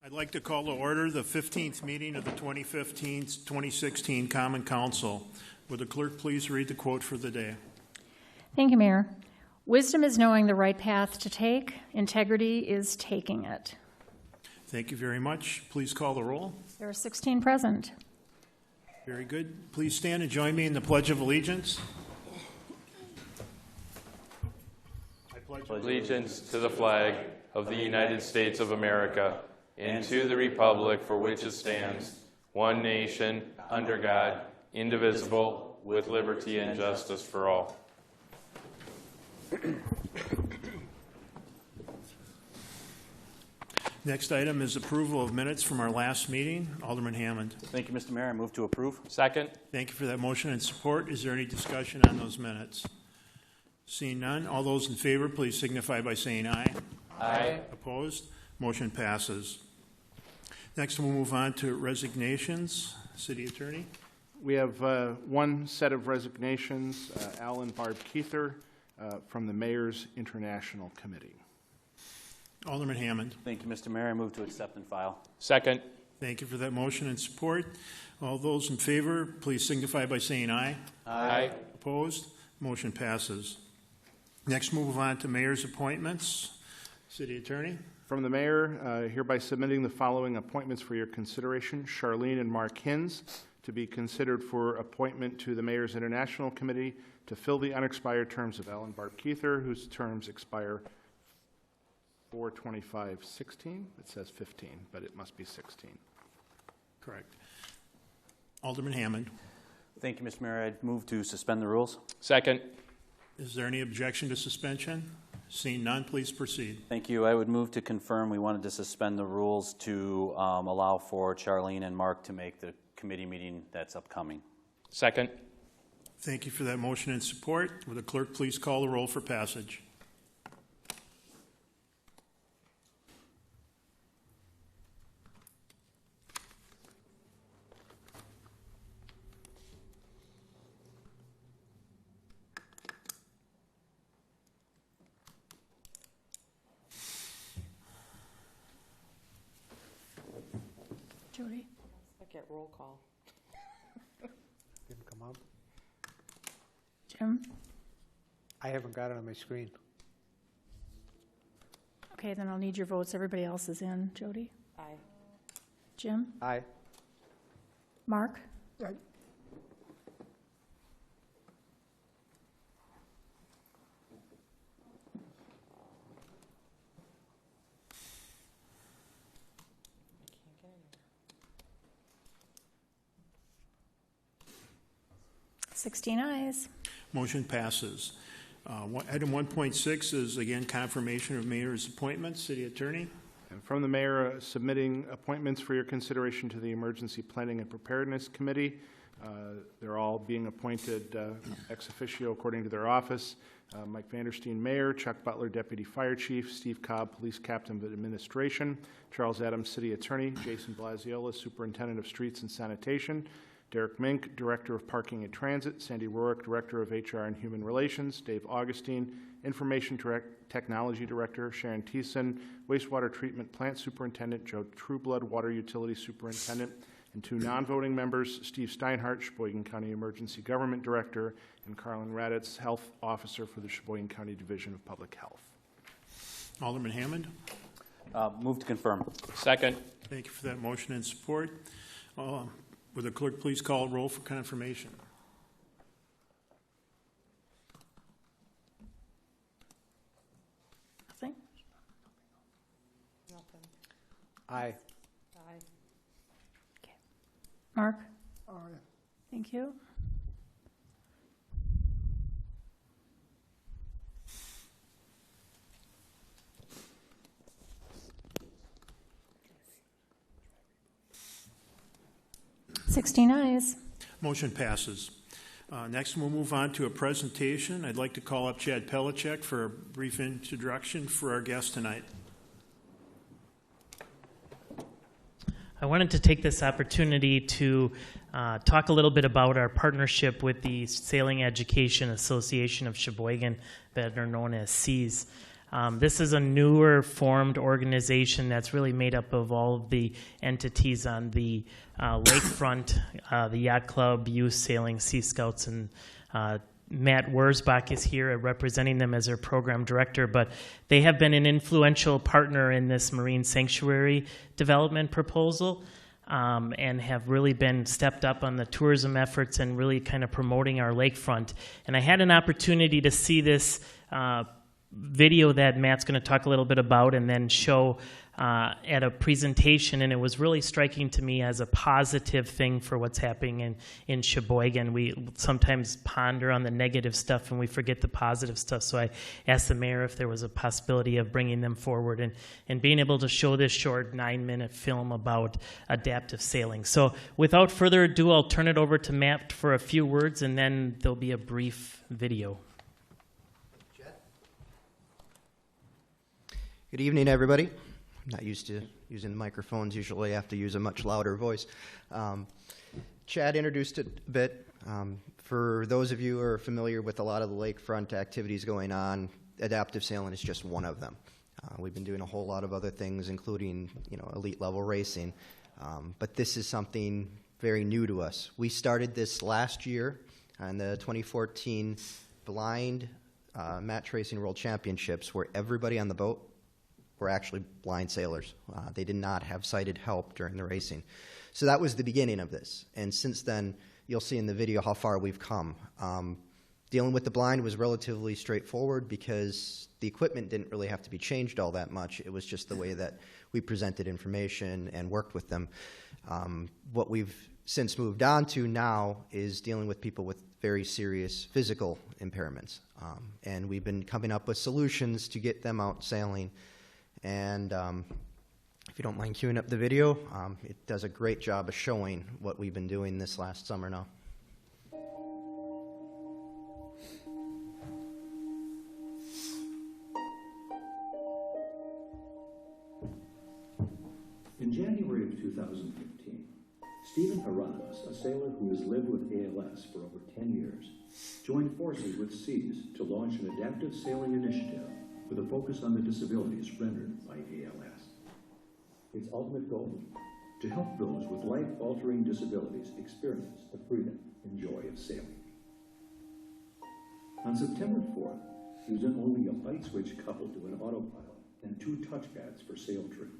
I'd like to call to order the 15th meeting of the 2015-2016 Common Council. Would the clerk please read the quote for the day? Thank you, Mayor. Wisdom is knowing the right path to take. Integrity is taking it. Thank you very much. Please call the roll. There are 16 present. Very good. Please stand and join me in the Pledge of Allegiance. I pledge allegiance to the flag of the United States of America and to the republic for which it stands, one nation, under God, indivisible, with liberty and justice for all. Next item is approval of minutes from our last meeting. Alderman Hammond. Thank you, Mr. Mayor. I move to approve. Second. Thank you for that motion and support. Is there any discussion on those minutes? Seeing none, all those in favor, please signify by saying aye. Aye. Opposed? Motion passes. Next, we'll move on to resignations. City Attorney. We have one set of resignations, Al and Barb Keither from the Mayor's International Committee. Alderman Hammond. Thank you, Mr. Mayor. I move to accept and file. Second. Thank you for that motion and support. All those in favor, please signify by saying aye. Aye. Opposed? Motion passes. Next, move on to mayor's appointments. City Attorney. From the Mayor, hereby submitting the following appointments for your consideration. Charlene and Mark Hins to be considered for appointment to the Mayor's International Committee to fill the unexpired terms of Al and Barb Keither, whose terms expire 4/25/16. It says 15, but it must be 16. Correct. Alderman Hammond. Thank you, Mr. Mayor. I move to suspend the rules. Second. Is there any objection to suspension? Seeing none, please proceed. Thank you. I would move to confirm we wanted to suspend the rules to allow for Charlene and Mark to make the committee meeting that's upcoming. Second. Thank you for that motion and support. Will the clerk please call the roll for passage? Jody? Get roll call. Didn't come up. Jim? I haven't got it on my screen. Okay, then I'll need your votes. Everybody else is in. Jody? Aye. Jim? Aye. Mark? Aye. I can't get it. 16 ayes. Motion passes. Item 1.6 is again confirmation of mayor's appointments. City Attorney. And from the Mayor, submitting appointments for your consideration to the Emergency Planning and Preparedness Committee. They're all being appointed ex officio according to their office. Mike Vandersteen, Mayor; Chuck Butler, Deputy Fire Chief; Steve Cobb, Police Captain of Administration; Charles Adams, City Attorney; Jason Blaziola, Superintendent of Streets and Sanitation; Derek Mink, Director of Parking and Transit; Sandy Rorick, Director of HR and Human Relations; Dave Augustine, Information Technology Director; Sharon Thiessen, Wastewater Treatment Plant Superintendent; Joe Trueblood, Water Utility Superintendent; and two non-voting members, Steve Steinhardt, Sheboygan County Emergency Government Director, and Carlin Raditz, Health Officer for the Sheboygan County Division of Public Health. Alderman Hammond. Move to confirm. Second. Thank you for that motion and support. Would the clerk please call roll for confirmation? Nothing? Nothing. Aye. Aye. Okay. Mark? Aye. Thank you. Sixteen ayes. Motion passes. Next, we'll move on to a presentation. I'd like to call up Chad Pelichek for a brief introduction for our guest tonight. I wanted to take this opportunity to talk a little bit about our partnership with the Sailing Education Association of Sheboygan, better known as SEAS. This is a newer formed organization that's really made up of all of the entities on the lakefront, the Yacht Club, Youth Sailing, Sea Scouts, and Matt Wurzbach is here representing them as their program director, but they have been an influential partner in this marine sanctuary development proposal. And have really been stepped up on the tourism efforts and really kind of promoting our lakefront. And I had an opportunity to see this video that Matt's going to talk a little bit about and then show at a presentation, and it was really striking to me as a positive thing for what's happening in Sheboygan. We sometimes ponder on the negative stuff and we forget the positive stuff, so I asked the mayor if there was a possibility of bringing them forward and being able to show this short 9-minute film about adaptive sailing. So without further ado, I'll turn it over to Matt for a few words, and then there'll be a brief video. Good evening, everybody. I'm not used to using the microphones. Usually I have to use a much louder voice. Chad introduced it a bit. For those of you who are familiar with a lot of the lakefront activities going on, adaptive sailing is just one of them. We've been doing a whole lot of other things, including elite level racing. But this is something very new to us. We started this last year on the 2014 Blind Match Racing World Championships, where everybody on the boat were actually blind sailors. They did not have sighted help during the racing. So that was the beginning of this. And since then, you'll see in the video how far we've come. Dealing with the blind was relatively straightforward because the equipment didn't really have to be changed all that much. It was just the way that we presented information and worked with them. What we've since moved on to now is dealing with people with very serious physical impairments. And we've been coming up with solutions to get them out sailing. And if you don't mind queuing up the video, it does a great job of showing what we've been doing this last summer now. In January of 2015, Stephen Hieronymus, a sailor who has lived with ALS for over 10 years, joined forces with SEAS to launch an adaptive sailing initiative with a focus on the disabilities rendered by ALS. Its ultimate goal? To help those with life-altering disabilities experience the freedom and joy of sailing. On September 4th, using only a light switch coupled to an autopilot and 2 touchpads for sail trim,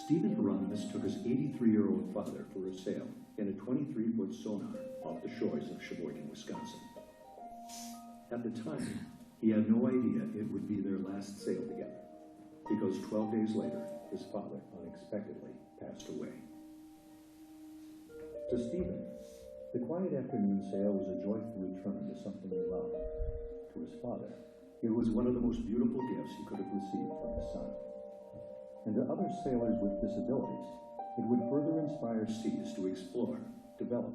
Stephen Hieronymus took his 83-year-old father for a sail in a 23-foot sonar off the shores of Sheboygan, Wisconsin. At the time, he had no idea it would be their last sail together, because 12 days later, his father unexpectedly passed away. To Stephen, the quiet afternoon sail was a joyful return to something he loved. To his father, it was one of the most beautiful gifts he could have received from his son. And to other sailors with disabilities, it would further inspire SEAS to explore, develop,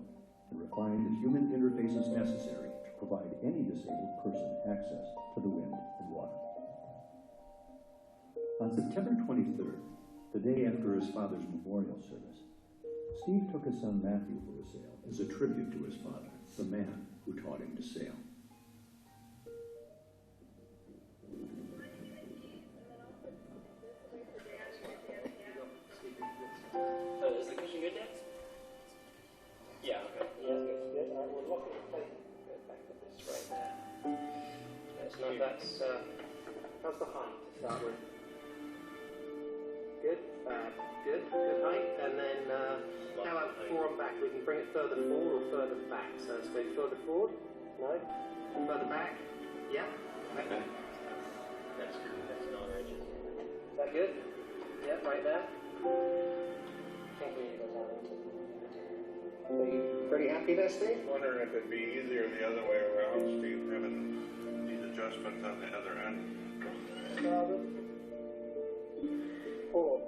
and refine the human interfaces necessary to provide any disabled person access to the wind and water. On September 23rd, the day after his father's memorial service, Steve took his son Matthew for a sail as a tribute to his father, the man who taught him to sail. Is the cushion good, Dad? Yeah, okay. Yeah, it's good. All right, we'll lock it in place. Go back to this right there. That's how's the height to start with? Good, good height. And then how about forward and back? We can bring it further forward or further back. So let's go further forward. No. Further back. Yeah. Okay. That's good. That's not rigid. Is that good? Yeah, right there. Are you pretty happy there, Steve? Wondering if it'd be easier the other way around, Steve, having these adjustments on the other end. 4.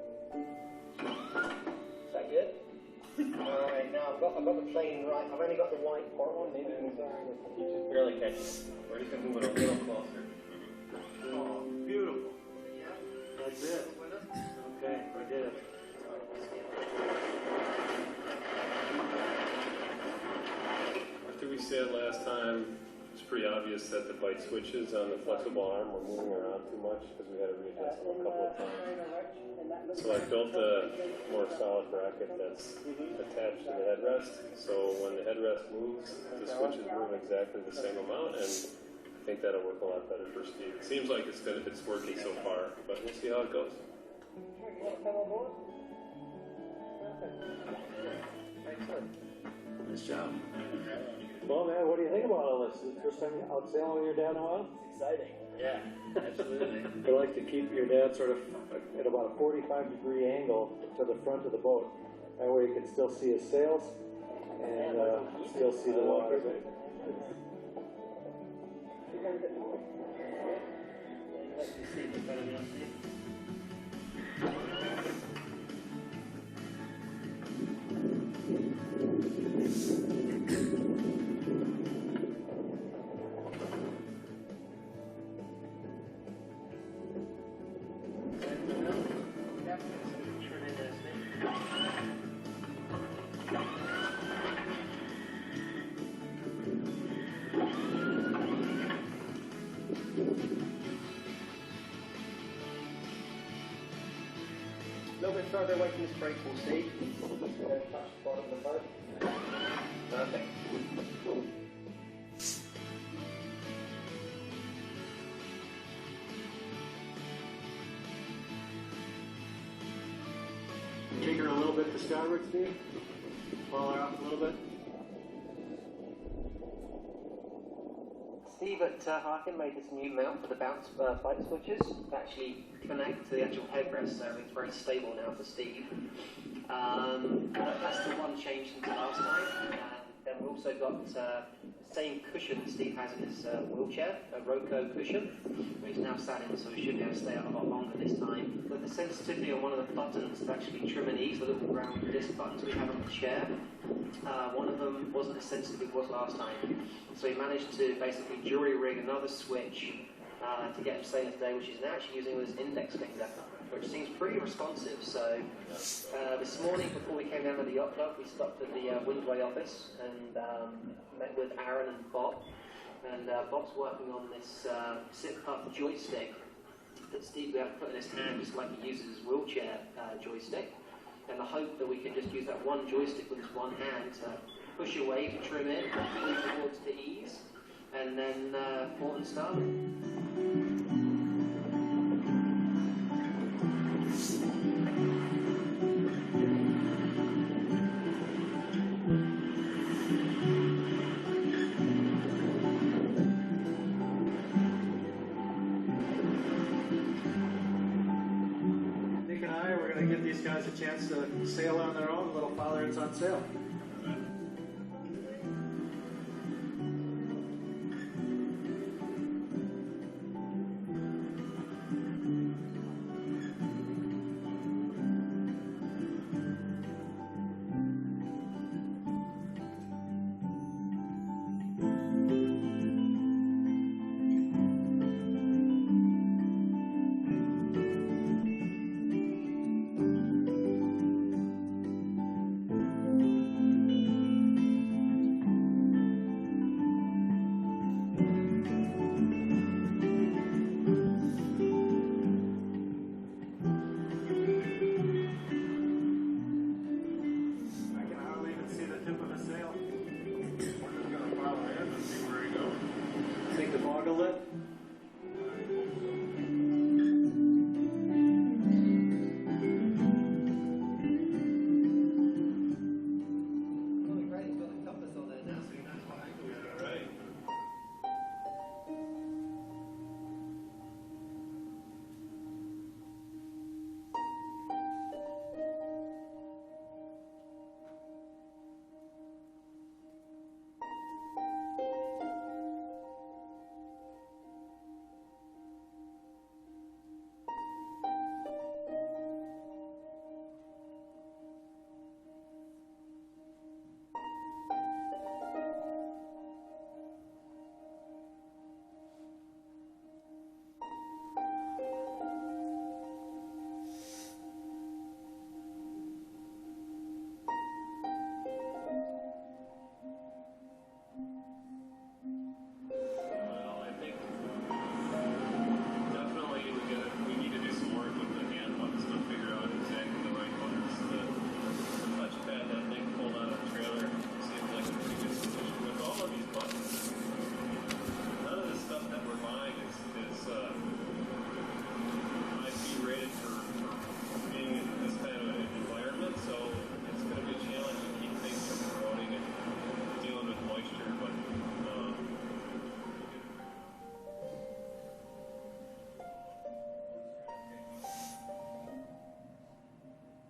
Is that good? Alright, now I've got the plane right. I've only got the white part on it. You just barely catch it. We're just going to move it a little closer. Oh, beautiful. Yeah, that's it. Okay, I did it. After we said last time, as pretty obvious that the bite switches on the flexible arm were moving around too much because we had to readjust them a couple of times. So I built a more solid bracket that's attached to the headrest. So when the headrest moves, the switches move exactly the same amount, and I think that'll work a lot better for Steve. It seems like it's working so far, but we'll see how it goes. Nice job. Well, man, what do you think about all this? First time out sailing with your dad in a while? It's exciting. Yeah, absolutely. I like to keep your dad sort of at about a 45-degree angle to the front of the boat. That way you can still see his sails and still see the water. A little bit further away from this brake, we'll see. Touch the bottom of the boat. Perfect. Take her a little bit to starboard, Steve. Pull her up a little bit. Steve at Harkin made this new mount for the bounce fight switches to actually connect to the actual headrest, so it's very stable now for Steve. That's the one change since last time. Then we've also got the same cushion that Steve has in his wheelchair, a Roco cushion, which he's now sat in, so he should be able to stay out a lot longer this time. But the sensitivity on one of the buttons to actually trim and ease, the little round disc buttons we have on the chair, one of them wasn't as sensitive as it was last time. So he managed to basically jury rig another switch to get him sailing today, which he's now actually using with his index finger, which seems pretty responsive. So this morning, before we came down to the yacht club, we stopped at the Windway office and met with Aaron and Bob. And Bob's working on this sit-puff joystick that Steve will put in his hand, just like he uses his wheelchair joystick. And the hope that we can just use that one joystick with his one hand to push away to trim in, move towards to ease, and then port and start. Nick and I, we're going to give these guys a chance to sail on their own, a little father is on sail.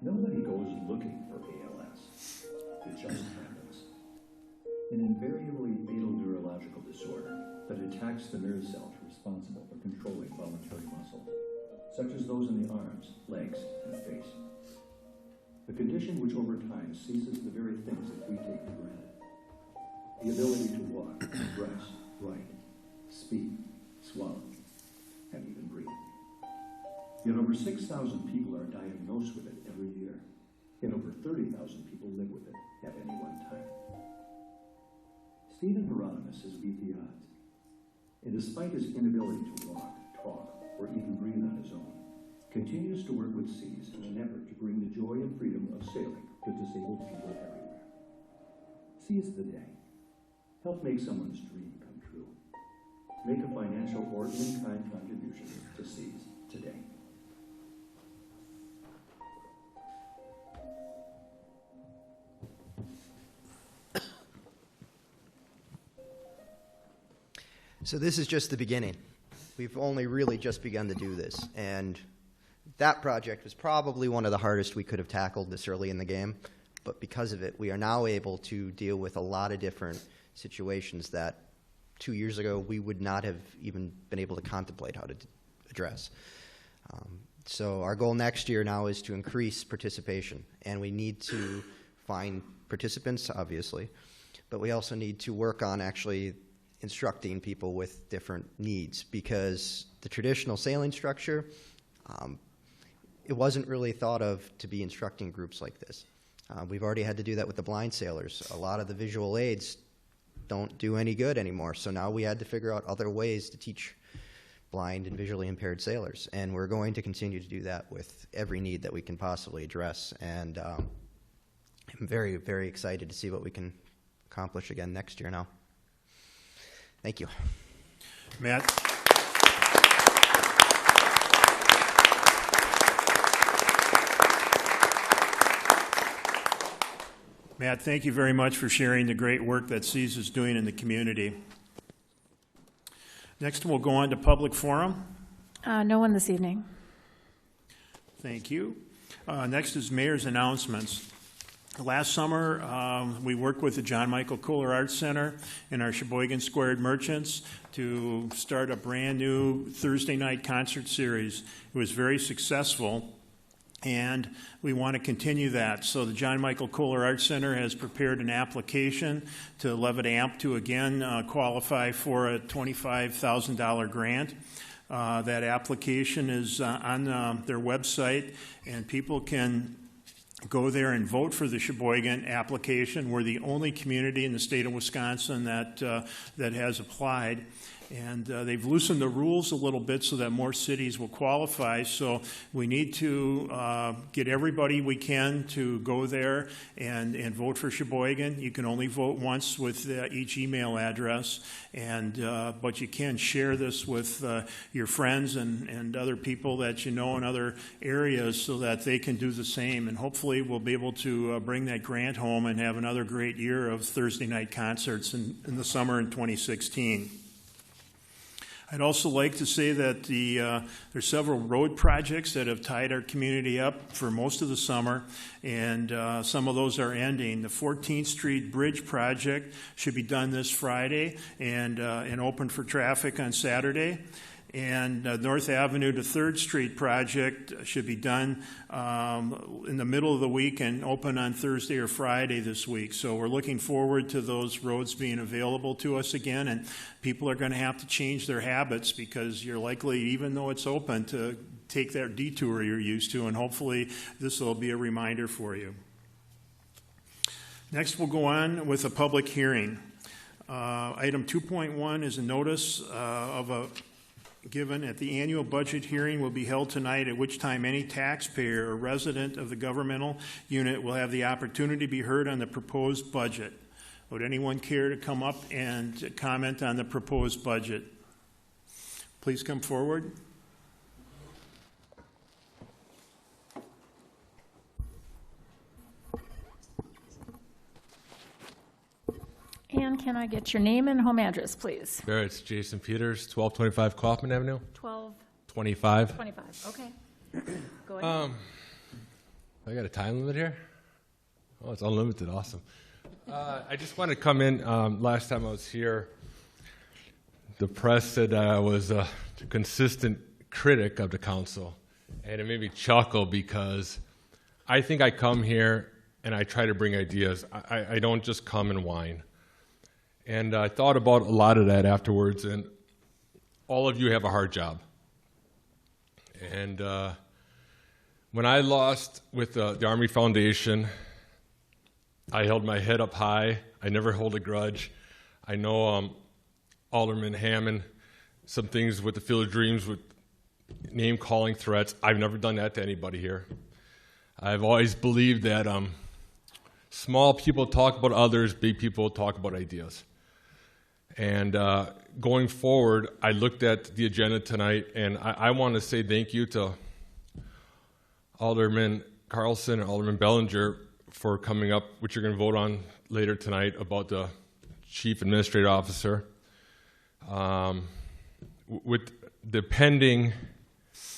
Nobody goes looking for ALS. It just happens. An invariably fatal neurological disorder that attacks the nerve cells responsible for controlling voluntary muscles, such as those in the arms, legs, and face. A condition which over time seizes the very things that we take for granted. The ability to walk, dress, write, speak, swallow, and even breathe. Yet over 6,000 people are diagnosed with it every year, and over 30,000 people live with it at any one time. Stephen Hieronymus has beat the odds, and despite his inability to walk, talk, or even breathe on his own, continues to work with SEAS in an effort to bring the joy and freedom of sailing to disabled people everywhere. Seize the day. Help make someone's dream come true. Make a financial or in-kind contribution to SEAS today. So this is just the beginning. We've only really just begun to do this, and that project was probably one of the hardest we could have tackled this early in the game, but because of it, we are now able to deal with a lot of different situations that 2 years ago we would not have even been able to contemplate how to address. So our goal next year now is to increase participation, and we need to find participants, obviously, but we also need to work on actually instructing people with different needs, because the traditional sailing structure, it wasn't really thought of to be instructing groups like this. We've already had to do that with the blind sailors. A lot of the visual aids don't do any good anymore, so now we had to figure out other ways to teach blind and visually impaired sailors, and we're going to continue to do that with every need that we can possibly address, and I'm very, very excited to see what we can accomplish again next year now. Thank you. Matt? Matt, thank you very much for sharing the great work that SEAS is doing in the community. Next, we'll go on to public forum. No one this evening. Thank you. Next is mayor's announcements. Last summer, we worked with the John Michael Kohler Arts Center and our Sheboygan Squared Merchants to start a brand new Thursday night concert series. It was very successful, and we want to continue that. So the John Michael Kohler Arts Center has prepared an application to Levitt Amp to again qualify for a $25,000 grant. That application is on their website, and people can go there and vote for the Sheboygan application. We're the only community in the state of Wisconsin that has applied. And they've loosened the rules a little bit so that more cities will qualify. So we need to get everybody we can to go there and vote for Sheboygan. You can only vote once with each email address, but you can share this with your friends and other people that you know in other areas so that they can do the same. And hopefully we'll be able to bring that grant home and have another great year of Thursday night concerts in the summer in 2016. I'd also like to say that there's several road projects that have tied our community up for most of the summer, and some of those are ending. The 14th Street Bridge project should be done this Friday and open for traffic on Saturday. And North Avenue to 3rd Street project should be done in the middle of the week and open on Thursday or Friday this week. So we're looking forward to those roads being available to us again, and people are going to have to change their habits because you're likely, even though it's open, to take that detour you're used to, and hopefully this will be a reminder for you. Next, we'll go on with a public hearing. Item 2.1 is a notice of a given at the annual budget hearing will be held tonight, at which time any taxpayer or resident of the governmental unit will have the opportunity to be heard on the proposed budget. Would anyone care to come up and comment on the proposed budget? Please come forward. And can I get your name and home address, please? Sure, it's Jason Peters, 1225 Kaufman Avenue. 12. 25. 25, okay. Go ahead. I got a time limit here? Oh, it's unlimited. Awesome. I just want to come in. Last time I was here, the press said I was a consistent critic of the council. And it made me chuckle because I think I come here and I try to bring ideas. I don't just come and whine. And I thought about a lot of that afterwards, and all of you have a hard job. And when I lost with the Army Foundation, I held my head up high. I never hold a grudge. I know Alderman Hammond, some things with the Field of Dreams with name-calling threats. I've never done that to anybody here. I've always believed that small people talk about others, big people talk about ideas. And going forward, I looked at the agenda tonight, and I want to say thank you to Alderman Carlson and Alderman Bellinger for coming up, which you're going to vote on later tonight, about the Chief Administrative Officer. With the pending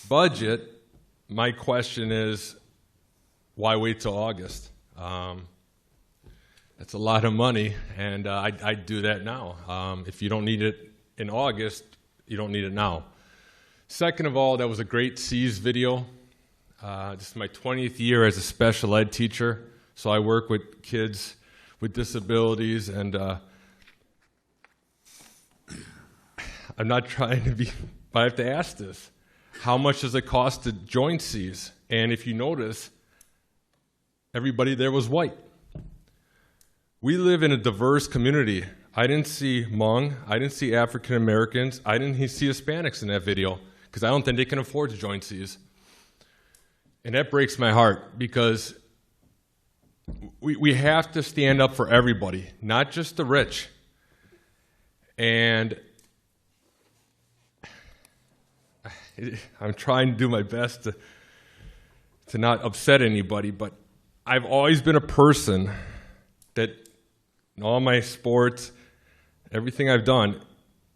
budget, my question is, why wait till August? That's a lot of money, and I'd do that now. If you don't need it in August, you don't need it now. Second of all, that was a great C's video. This is my 20th year as a special ed teacher, so I work with kids with disabilities, and I'm not trying to be, but I have to ask this. How much does it cost to join C's? And if you notice, everybody there was white. We live in a diverse community. I didn't see Hmong, I didn't see African Americans, I didn't see Hispanics in that video, because I don't think they can afford to join C's. And that breaks my heart, because we have to stand up for everybody, not just the rich. And I'm trying to do my best to not upset anybody, but I've always been a person that in all my sports, everything I've done,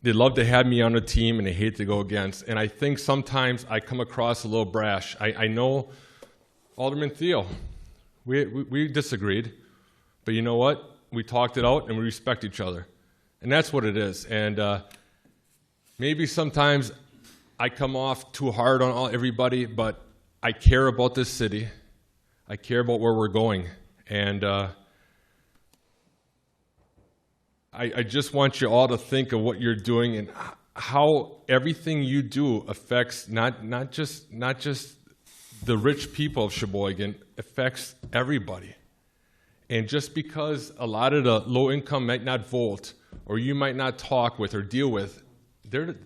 they love to have me on a team and they hate to go against. And I think sometimes I come across a little brash. I know Alderman Thiel, we disagreed, but you know what? We talked it out and we respect each other. And that's what it is. And maybe sometimes I come off too hard on everybody, but I care about this city. I care about where we're going. And I just want you all to think of what you're doing and how everything you do affects not just the rich people of Sheboygan, affects everybody. And just because a lot of the low income might not vote, or you might not talk with or deal with, they're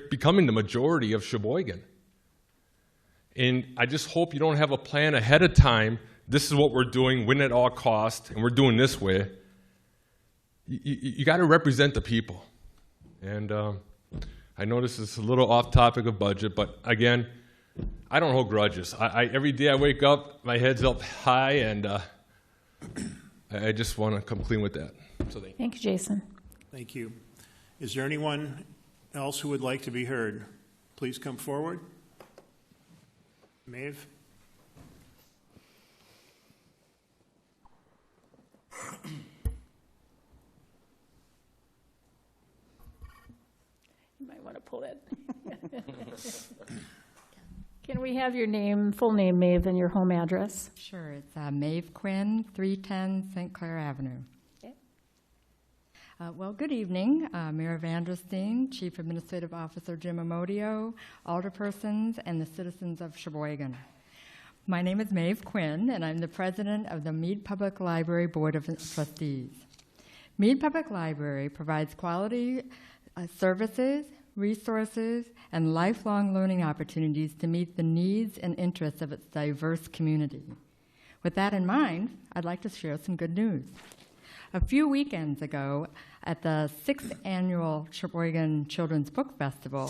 becoming the majority of Sheboygan. And I just hope you don't have a plan ahead of time. This is what we're doing, win at all costs, and we're doing this way. You got to represent the people. And I know this is a little off topic of budget, but again, I don't hold grudges. Every day I wake up, my head's up high, and I just want to come clean with that. So Thank you, Jason. Thank you. Is there anyone else who would like to be heard? Please come forward. Maeve? You might want to pull that. Can we have your name, full name, Maeve, and your home address? Sure, it's Maeve Quinn, 310 St. Clair Avenue. Okay. Well, good evening, Mayor Vanderstein, Chief Administrative Officer Jim Amodio, alderpersons, and the citizens of Sheboygan. My name is Maeve Quinn, and I'm the president of the Meade Public Library Board of Trustees. Meade Public Library provides quality services, resources, and lifelong learning opportunities to meet the needs and interests of its diverse community. With that in mind, I'd like to share some good news. A few weekends ago, at the 6th Annual Sheboygan Children's Book Festival,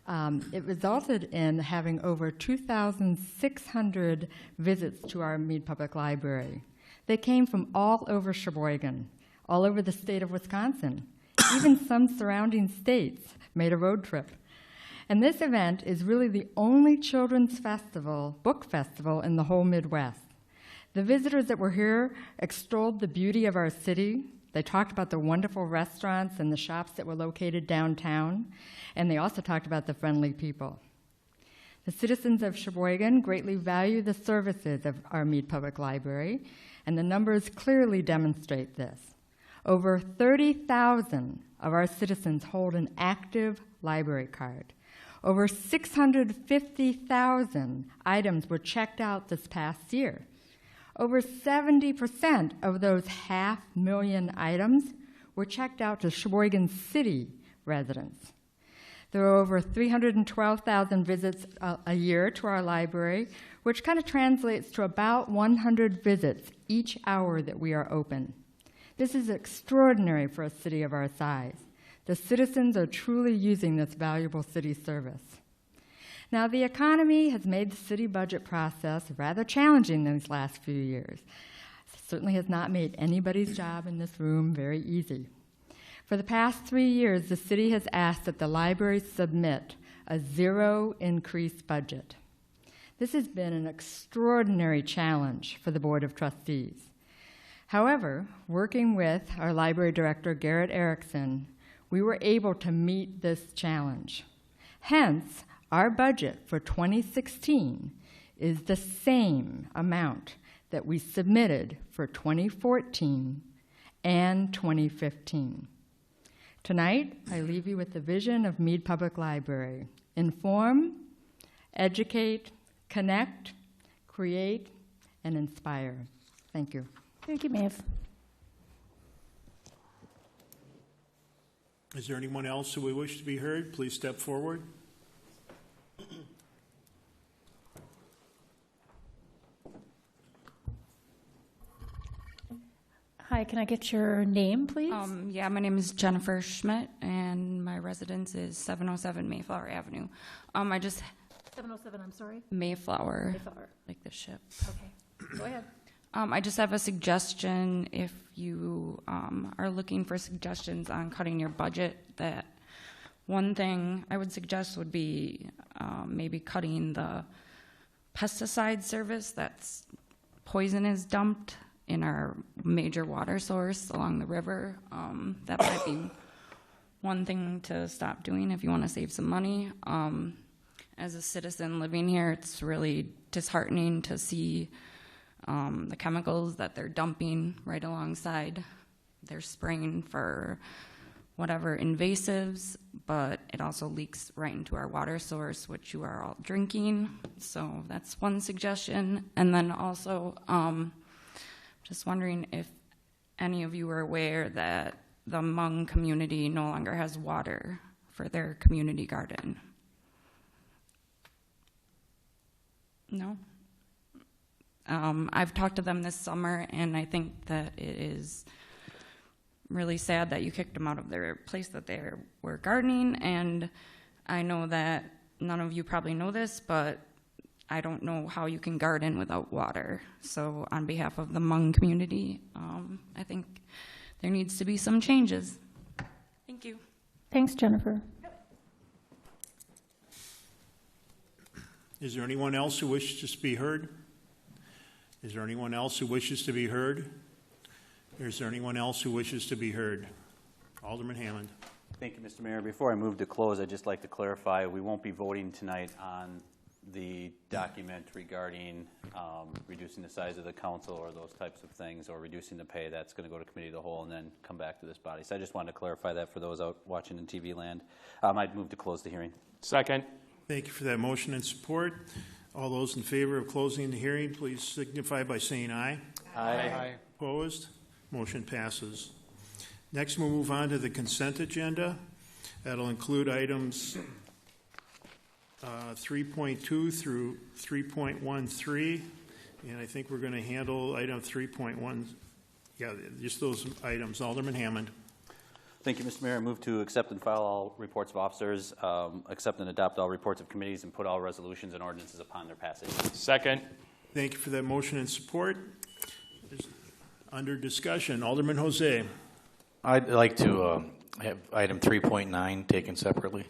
it resulted in having over 2,600 visits to our Meade Public Library. They came from all over Sheboygan, all over the state of Wisconsin. Even some surrounding states made a road trip. And this event is really the only children's festival, book festival, in the whole Midwest. The visitors that were here extolled the beauty of our city. They talked about the wonderful restaurants and the shops that were located downtown, and they also talked about the friendly people. The citizens of Sheboygan greatly value the services of our Meade Public Library, and the numbers clearly demonstrate this. Over 30,000 of our citizens hold an active library card. Over 650,000 items were checked out this past year. Over 70% of those 500,000 items were checked out to Sheboygan City residents. There are over 312,000 visits a year to our library, which kind of translates to about 100 visits each hour that we are open. This is extraordinary for a city of our size. The citizens are truly using this valuable city service. Now, the economy has made the city budget process rather challenging these last few years. It certainly has not made anybody's job in this room very easy. For the past 3 years, the city has asked that the library submit a zero increase budget. This has been an extraordinary challenge for the Board of Trustees. However, working with our library director, Garrett Erickson, we were able to meet this challenge. Hence, our budget for 2016 is the same amount that we submitted for 2014 and 2015. Tonight, I leave you with the vision of Meade Public Library. Inform, educate, connect, create, and inspire. Thank you. Thank you, Maeve. Is there anyone else who would wish to be heard? Please step forward. Hi, can I get your name, please? Yeah, my name is Jennifer Schmidt, and my residence is 707 Mayflower Avenue. 707, I'm sorry? Mayflower. Mayflower. Like the ship. Okay, go ahead. I just have a suggestion. If you are looking for suggestions on cutting your budget, that one thing I would suggest would be maybe cutting the pesticide service. That's poison is dumped in our major water source along the river. That might be one thing to stop doing if you want to save some money. As a citizen living here, it's really disheartening to see the chemicals that they're dumping right alongside. They're spraying for whatever invasives, but it also leaks right into our water source, which you are all drinking. So that's one suggestion. And then also, just wondering if any of you are aware that the Hmong community no longer has water for their community garden. No? I've talked to them this summer, and I think that it is really sad that you kicked them out of their place that they were gardening. And I know that none of you probably know this, but I don't know how you can garden without water. So on behalf of the Hmong community, I think there needs to be some changes. Thank you. Thanks, Jennifer. Is there anyone else who wishes to be heard? Is there anyone else who wishes to be heard? Or is there anyone else who wishes to be heard? Alderman Hammond. Thank you, Mr. Mayor. Before I move to close, I'd just like to clarify, we won't be voting tonight on the document regarding reducing the size of the council or those types of things, or reducing the pay. That's going to go to committee of the whole and then come back to this body. So I just wanted to clarify that for those out watching in TV land. I'd move to close the hearing. Second. Thank you for that motion and support. All those in favor of closing the hearing, please signify by saying aye. Aye. Opposed? Motion passes. Next, we'll move on to the consent agenda. That'll include items 3.2 through 3.13, and I think we're going to handle item 3.1. Yeah, just those items. Alderman Hammond. Thank you, Mr. Mayor. I move to accept and file all reports of officers, accept and adopt all reports of committees, and put all resolutions and ordinances upon their passage. Second. Thank you for that motion and support. Under discussion, Alderman Jose. I'd like to have item 3.9 taken separately.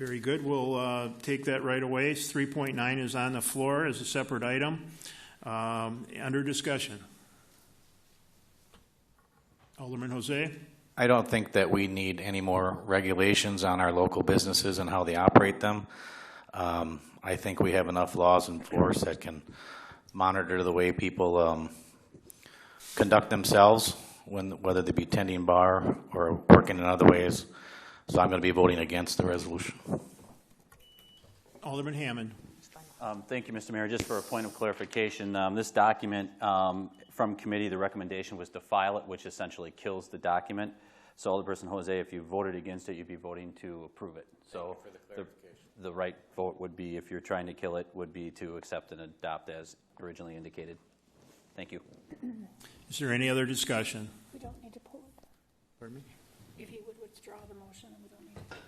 Very good. We'll take that right away. 3.9 is on the floor as a separate item. Under discussion. Alderman Jose? I don't think that we need any more regulations on our local businesses and how they operate them. I think we have enough laws in force that can monitor the way people conduct themselves, whether they be tending bar or working in other ways. So I'm going to be voting against the resolution. Alderman Hammond. Thank you, Mr. Mayor. Just for a point of clarification, this document from committee, the recommendation was to file it, which essentially kills the document. So, Alderperson Jose, if you voted against it, you'd be voting to approve it. So, the right vote would be, if you're trying to kill it, would be to accept and adopt as originally indicated. Thank you. Is there any other discussion? We don't need to pull it. Pardon me? If you would withdraw the motion, we don't need to pull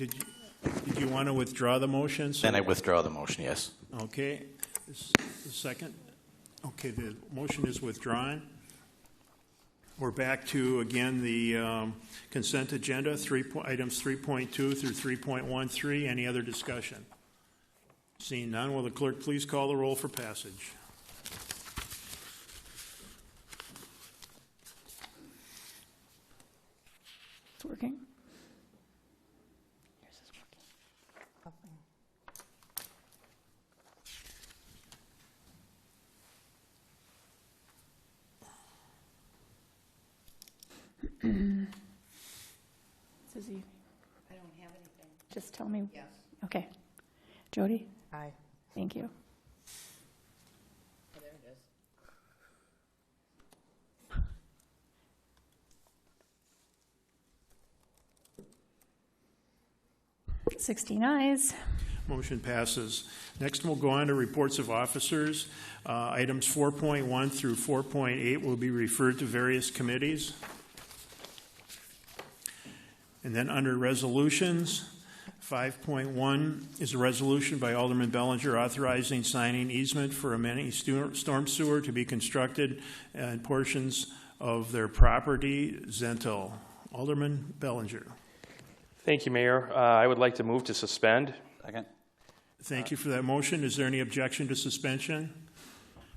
it. Did you want to withdraw the motion? Then I withdraw the motion, yes. Okay. The second? Okay, the motion is withdrawn. We're back to, again, the consent agenda, items 3.2 through 3.13. Any other discussion? Seeing none, will the clerk please call the roll for passage? It's working. Susie, I don't have anything. just tell me. Yes. Okay. Jody? Aye. Thank you. Oh, there it is. 16 ayes. Motion passes. Next, we'll go on to reports of officers. Items 4.1 through 4.8 will be referred to various committees. And then under resolutions, 5.1 is a resolution by Alderman Bellinger authorizing signing easement for a mini storm sewer to be constructed in portions of their property, Zental. Alderman Bellinger. Thank you, Mayor. I would like to move to suspend. Second. Thank you for that motion. Is there any objection to suspension?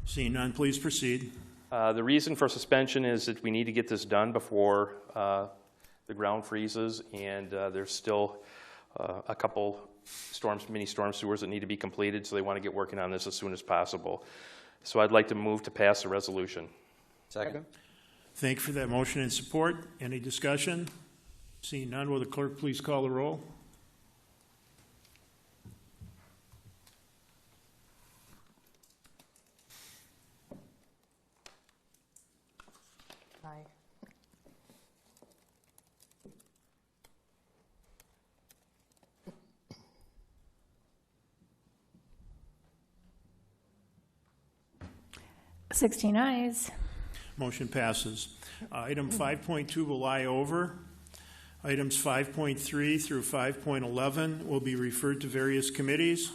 Seeing none, please proceed. The reason for suspension is that we need to get this done before the ground freezes, and there's still a couple mini storm sewers that need to be completed, so they want to get working on this as soon as possible. So I'd like to move to pass the resolution. Second. Thank you for that motion and support. Any discussion? Seeing none, will the clerk please call the roll? Aye. – 16 ayes. Motion passes. Item 5.2 will lie over. Items 5.3 through 5.11 will be referred to various committees.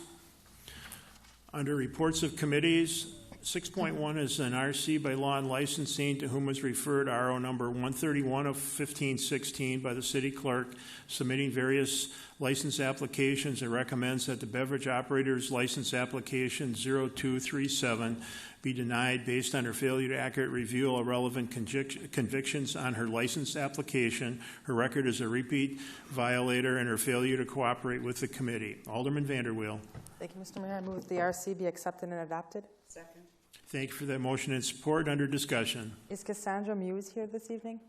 Under reports of committees, 6.1 is an RC by law and licensing to whom was referred RO number 131 of 1516 by the city clerk, submitting various license applications and recommends that the beverage operator's license application 0237 be denied based on her failure to accurately review all relevant convictions on her license application, her record as a repeat violator, and her failure to cooperate with the committee. Alderman Vanderweel. Thank you, Mr. Mayor. I move the RC be accepted and adopted. Second. Thank you for that motion and support. Under discussion. Is Cassandra Muse here this evening?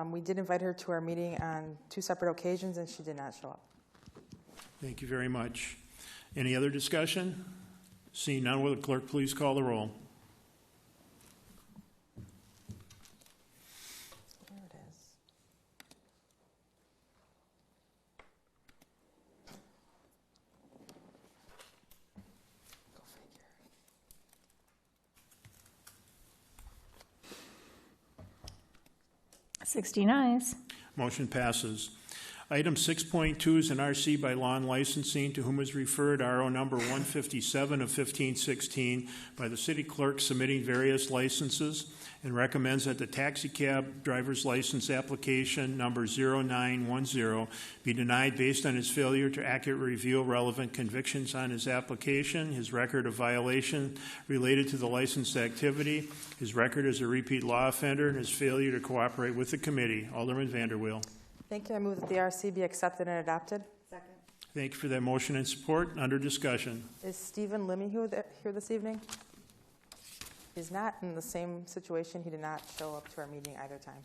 We did invite her to our meeting on 2 separate occasions, and she did not show up. Thank you very much. Any other discussion? Seeing none, will the clerk please call the roll? There it is. Go figure. 16 ayes. Motion passes. Item 6.2 is an RC by law and licensing to whom is referred RO number 157 of 1516 by the city clerk submitting various licenses, and recommends that the taxi cab driver's license application number 0910 be denied based on his failure to accurately reveal relevant convictions on his application, his record of violation related to the licensed activity, his record as a repeat law offender, and his failure to cooperate with the committee. Alderman Vanderweel. Thank you. I move that the RC be accepted and adopted. Second. Thank you for that motion and support. Under discussion. Is Stephen Limmy here this evening? He's not in the same situation. He did not show up to our meeting either time.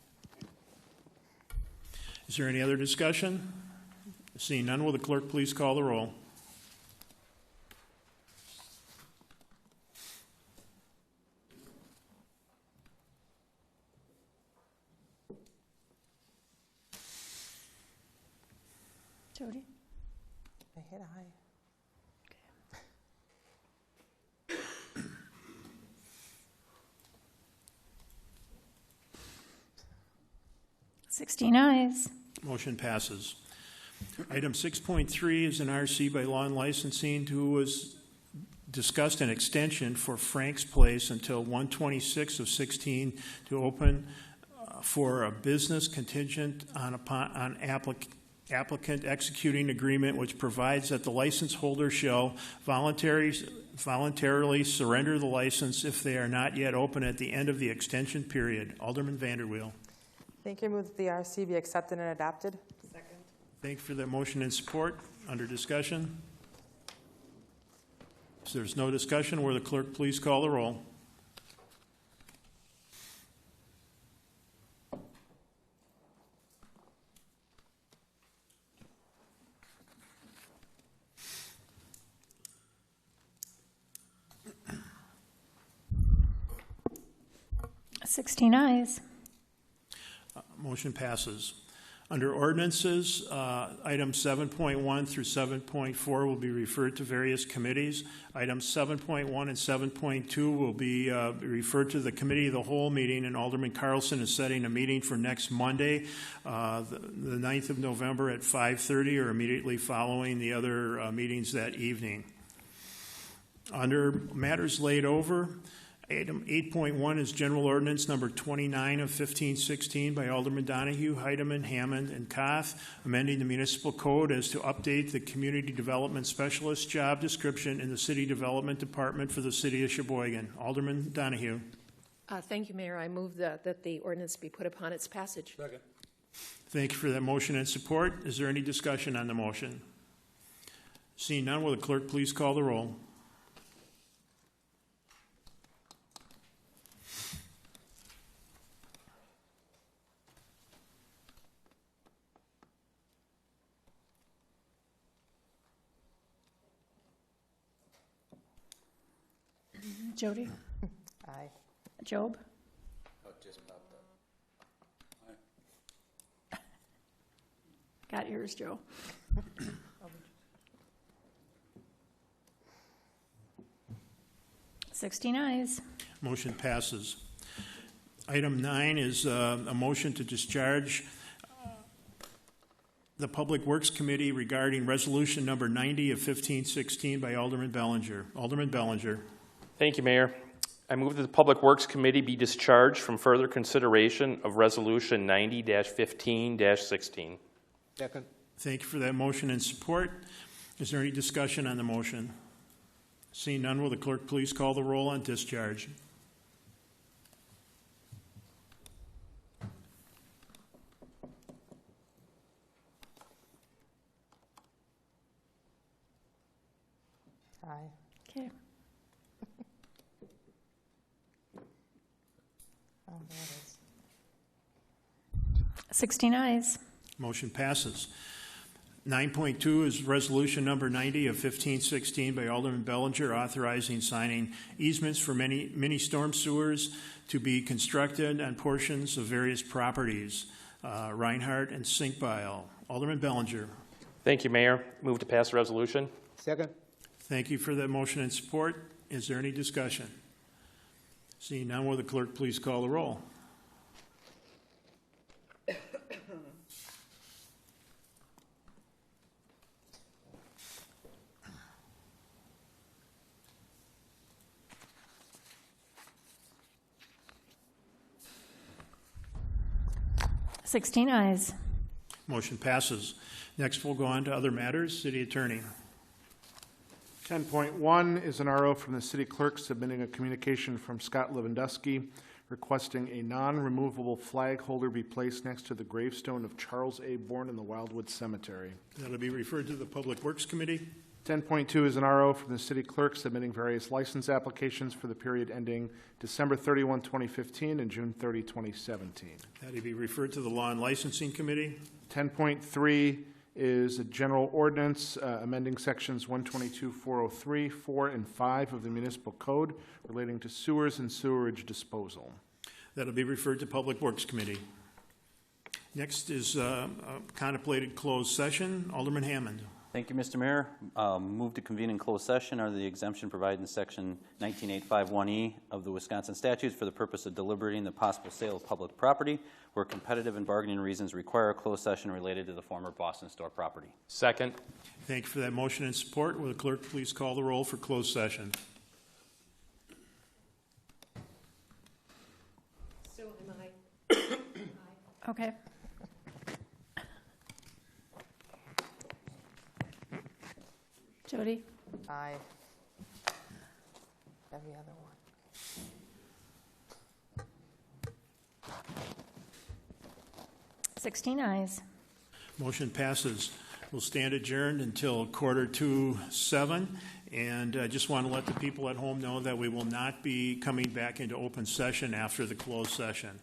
Is there any other discussion? Seeing none, will the clerk please call the roll? Jody? I hit a high. 16 ayes. Motion passes. Item 6.3 is an RC by law and licensing who was discussed an extension for Frank's Place until 1/26 of 16 to open for a business contingent on applicant executing agreement which provides that the license holder shall voluntarily surrender the license if they are not yet open at the end of the extension period. Alderman Vanderweel. Thank you. I move that the RC be accepted and adopted. Second. Thank you for that motion and support. Under discussion. If there's no discussion, will the clerk please call the roll? Sixteen ayes. Motion passes. Under ordinances, items 7.1 through 7.4 will be referred to various committees. Items 7.1 and 7.2 will be referred to the Committee of the Whole meeting, and Alderman Carlson is setting a meeting for next Monday, the 9th of November at 5:30, or immediately following the other meetings that evening. Under matters laid over, item 8.1 is General Ordinance Number 29 of 1516 by Alderman Donahue, Heidemann, Hammond, and Koth, amending the municipal code as to update the Community Development Specialist job description in the City Development Department for the City of Sheboygan. Alderman Donahue. Thank you, Mayor. I move that the ordinance be put upon its passage. Second. Thank you for that motion and support. Is there any discussion on the motion? Seeing none, will the clerk please call the roll? Jody? Aye. Job? Oh, it just popped up. Got yours, Joe. 16 ayes. Motion passes. Item 9 is a motion to discharge the Public Works Committee regarding Resolution Number 90 of 1516 by Alderman Bellinger. Alderman Bellinger. Thank you, Mayor. I move that the Public Works Committee be discharged from further consideration of Resolution 90-15-16. Second. Thank you for that motion and support. Is there any discussion on the motion? Seeing none, will the clerk please call the roll on discharge? Aye. Okay. Oh, there it is. 16 ayes. Motion passes. 9.2 is Resolution Number 90 of 1516 by Alderman Bellinger, authorizing signing easements for mini storm sewers to be constructed on portions of various properties, Reinhardt and Sinkbile. Alderman Bellinger. Thank you, Mayor. Move to pass the resolution. Second. Thank you for that motion and support. Is there any discussion? Seeing none, will the clerk please call the roll? 16 ayes. Motion passes. Next, we'll go on to other matters. City Attorney. 10.1 is an RO from the city clerk submitting a communication from Scott Lewandowski requesting a non-removable flag holder be placed next to the gravestone of Charles A. Bourne in the Wildwood Cemetery. That'll be referred to the Public Works Committee. 10.2 is an RO from the city clerk submitting various license applications for the period ending December 31, 2015 and June 30, 2017. That'll be referred to the Law and Licensing Committee. 10.3 is a general ordinance amending sections 122.403, 4, and 5 of the municipal code relating to sewers and sewerage disposal. That'll be referred to Public Works Committee. Next is contemplated closed session. Alderman Hammond. Thank you, Mr. Mayor. Move to convene in closed session under the exemption provided in Section 19851E of the Wisconsin statutes for the purpose of deliberating the possible sale of public property where competitive and bargaining reasons require a closed session related to the former Boston Store property. Second. Thank you for that motion and support. Will the clerk please call the roll for closed session? So am I. Okay. Jody? Aye. Every other one. Sixteen ayes. Motion passes. We'll stand adjourned until 6:45, and I just want to let the people at home know that we will not be coming back into open session after the closed session.